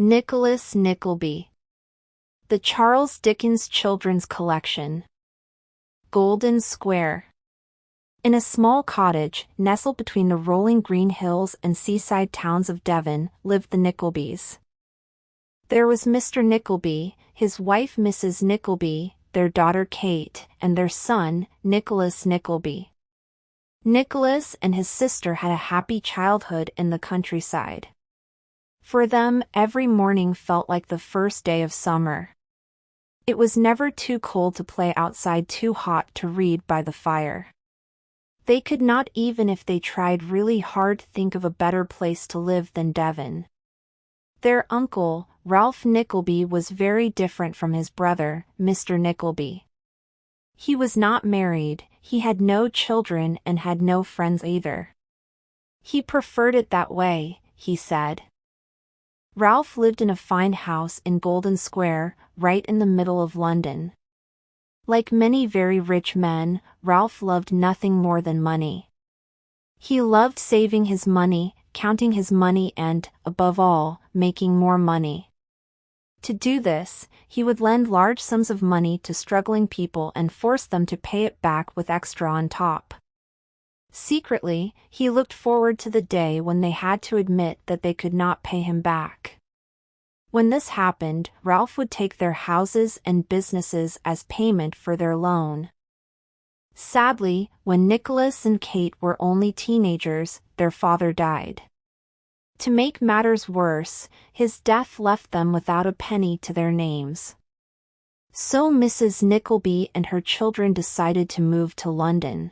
Nicholas Nickleby. The Charles Dickens Children's Collection. Golden Square. In a small cottage, nestled between the rolling green hills and seaside towns of Devon, lived the Nicklebys. There was Mr. Nickleby, his wife Mrs. Nickleby, their daughter Kate, and their son, Nicholas Nickleby. Nicholas and his sister had a happy childhood in the countryside. For them, every morning felt like the first day of summer. It was never too cold to play outside, too hot to read by the fire. They could not, even if they tried really hard, think of a better place to live than Devon. Their uncle, Ralph Nickleby, was very different from his brother, Mr. Nickleby. He was not married, he had no children, and had no friends either. He preferred it that way, he said. Ralph lived in a fine house in Golden Square, right in the middle of London. Like many very rich men, Ralph loved nothing more than money. He loved saving his money, counting his money and, above all, making more money. To do this, he would lend large sums of money to struggling people and force them to pay it back with extra on top. Secretly, he looked forward to the day when they had to admit that they could not pay him back. When this happened, Ralph would take their houses and businesses as payment for their loan. Sadly, when Nicholas and Kate were only teenagers, their father died. To make matters worse, his death left them without a penny to their names. So Mrs. Nickleby and her children decided to move to London.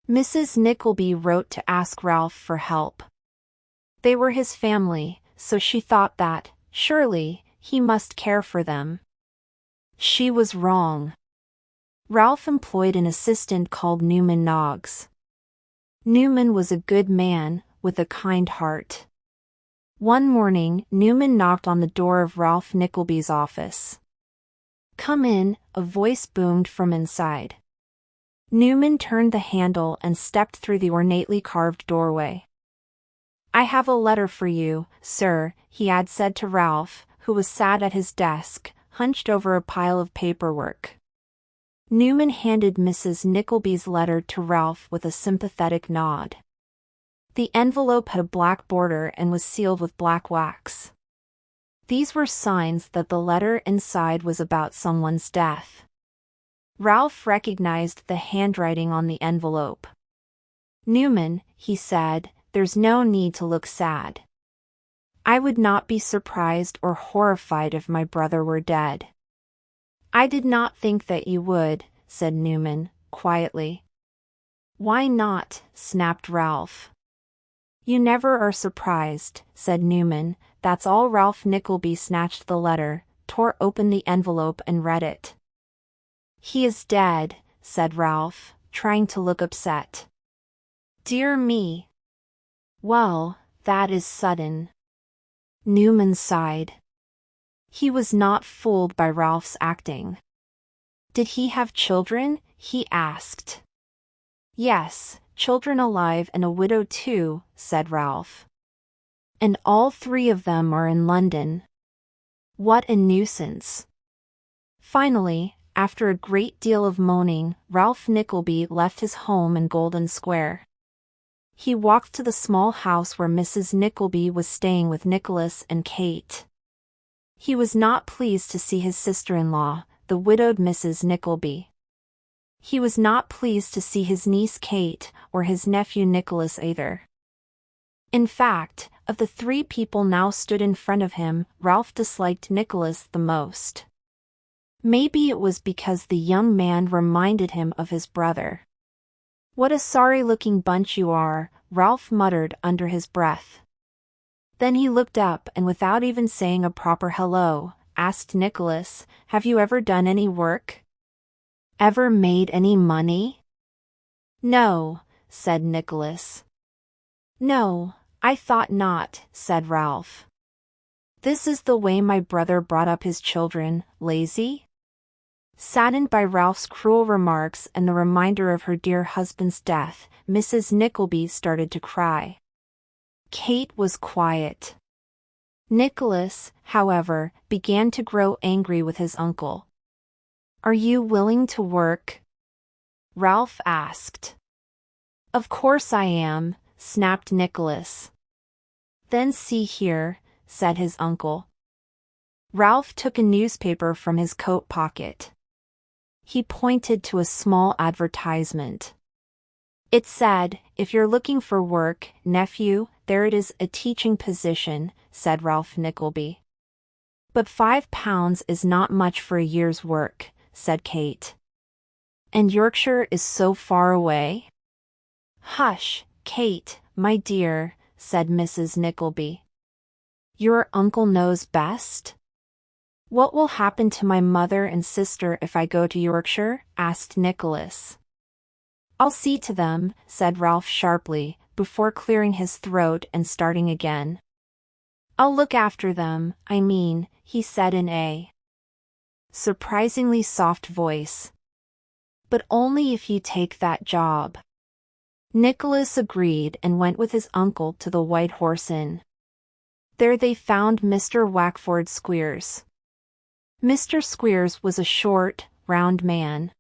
Mrs. Nickleby wrote to ask Ralph for help. They were his family, so she thought that, surely, he must care for them. She was wrong. Ralph employed an assistant called Newman Noggs. Newman was a good man, with a kind heart. One morning, Newman knocked on the door of Ralph Nickleby's office. "Come in," a voice boomed from inside. Newman turned the handle and stepped through the ornately carved doorway. "I have a letter for you, sir," he had said to Ralph, who was sat at his desk, hunched over a pile of paperwork. Newman handed Mrs. Nickleby's letter to Ralph with a sympathetic nod. The envelope had a black border and was sealed with black wax. These were signs that the letter inside was about someone's death. Ralph recognized the handwriting on the envelope. "Newman," he said, "there's no need to look sad. I would not be surprised or horrified if my brother were dead." "I did not think that you would," said Newman, quietly. "Why not?" snapped Ralph. "You never are surprised," said Newman. That's all. Ralph Nickleby snatched the letter, tore open the envelope and read it. "He is dead," said Ralph, trying to look upset. "Dear me. Well, that is sudden." Newman sighed. He was not fooled by Ralph's acting. "Did he have children?" he asked. "Yes, children alive and a widow too," said Ralph. "And all three of them are in London. What a nuisance." Finally, after a great deal of moaning, Ralph Nickleby left his home in Golden Square. He walked to the small house where Mrs. Nickleby was staying with Nicholas and Kate. He was not pleased to see his sister-in-law, the widowed Mrs. Nickleby. He was not pleased to see his niece Kate, or his nephew Nicholas either. In fact, of the three people now stood in front of him, Ralph disliked Nicholas the most. Maybe it was because the young man reminded him of his brother. "What a sorry-looking bunch you are," Ralph muttered under his breath. Then he looked up and without even saying a proper hello, asked Nicholas, "Have you ever done any work? Ever made any money?" "No," said Nicholas. "No, I thought not," said Ralph. "This is the way my brother brought up his children, lazy?" Saddened by Ralph's cruel remarks and the reminder of her dear husband's death, Mrs. Nickleby started to cry. Kate was quiet. Nicholas, however, began to grow angry with his uncle. "Are you willing to work?" Ralph asked. "Of course I am," snapped Nicholas. "Then see here," said his uncle. Ralph took a newspaper from his coat pocket. He pointed to a small advertisement. It said, "If you're looking for work, nephew, there it is, a teaching position," said Ralph Nickleby. "But £5 is not much for a year's work," said Kate. "And Yorkshire is so far away?" "Hush, Kate, my dear," said Mrs. Nickleby. "Your uncle knows best?" "What will happen to my mother and sister if I go to Yorkshire?" asked Nicholas. "I'll see to them," said Ralph sharply, before clearing his throat and starting again. "I'll look after them, I mean," he said in a surprisingly soft voice. "But only if you take that job." Nicholas agreed and went with his uncle to the White Horse Inn. There they found Mr. Wackford Squeers. Mr. Squeers was a short, round man.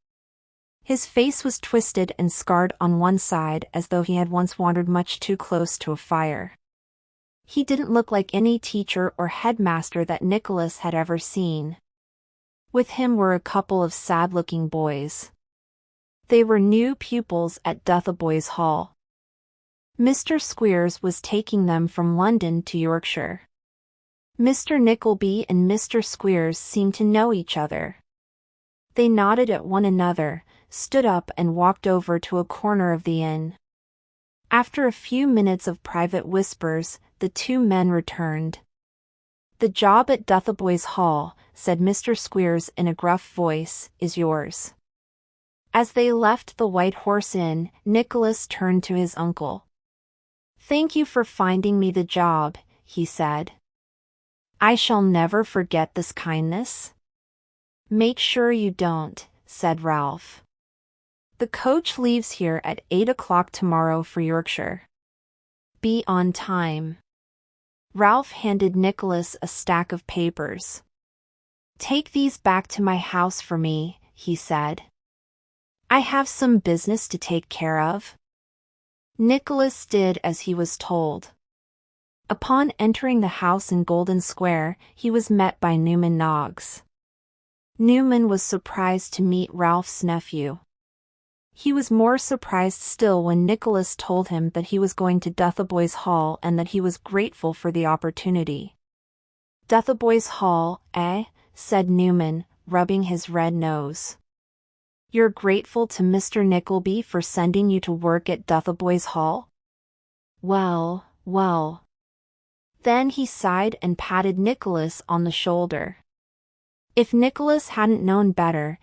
His face was twisted and scarred on one side as though he had once wandered much too close to a fire. He didn't look like any teacher or headmaster that Nicholas had ever seen. With him were a couple of sad-looking boys. They were new pupils at Dotheboys Hall. Mr. Squeers was taking them from London to Yorkshire. Mr. Nickleby and Mr. Squeers seemed to know each other. They nodded at one another, stood up and walked over to a corner of the inn. After a few minutes of private whispers, the two men returned. "The job at Dotheboys Hall," said Mr. Squeers in a gruff voice, "is yours." As they left the White Horse Inn, Nicholas turned to his uncle. "Thank you for finding me the job," he said. "I shall never forget this kindness." "Make sure you don't," said Ralph. "The coach leaves here at 8 o'clock tomorrow for Yorkshire. Be on time." Ralph handed Nicholas a stack of papers. "Take these back to my house for me," he said. "I have some business to take care of." Nicholas did as he was told. Upon entering the house in Golden Square, he was met by Newman Noggs. Newman was surprised to meet Ralph's nephew. He was more surprised still when Nicholas told him that he was going to Dotheboys Hall and that he was grateful for the opportunity. "Dotheboys Hall, eh?" said Newman, rubbing his red nose. "You're grateful to Mr. Nickleby for sending you to work at Dotheboys Hall?" "Well, well." Then he sighed and patted Nicholas on the shoulder. If Nicholas hadn't known better,